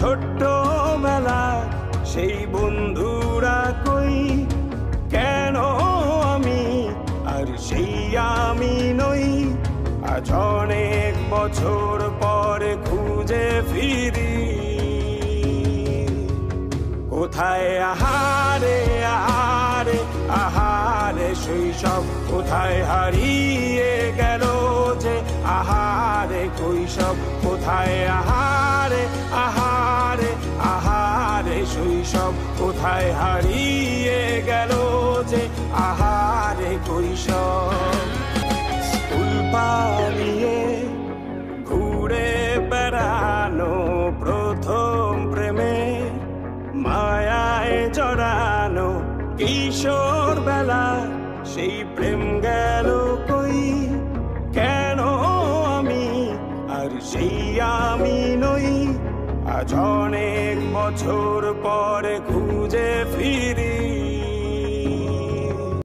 ছোট্টবেলা সেই বন্ধুরা কই, কেন আমি আর সেই আমি নই। আজ অনেক বছর পরে খুঁজে ফিরি, কোথায় আহারে আহারে আহারে শৈশব, কোথায় হারিয়ে গেল যে আহারে কৈশব। কোথায় আহারে আহারে আহারে শৈশব, কোথায় হারিয়ে গেল যে আহারে কৈশব। স্কুল পালিয়ে ঘুরে বেড়ানো, প্রথম প্রেমে মায়ায় জড়ানো, কিশোর বেলা সেই প্রেম গেল কই, কেন আমি আর সেই আমি নই। আজ অনেক বছর পরে খুঁজে ফিরি,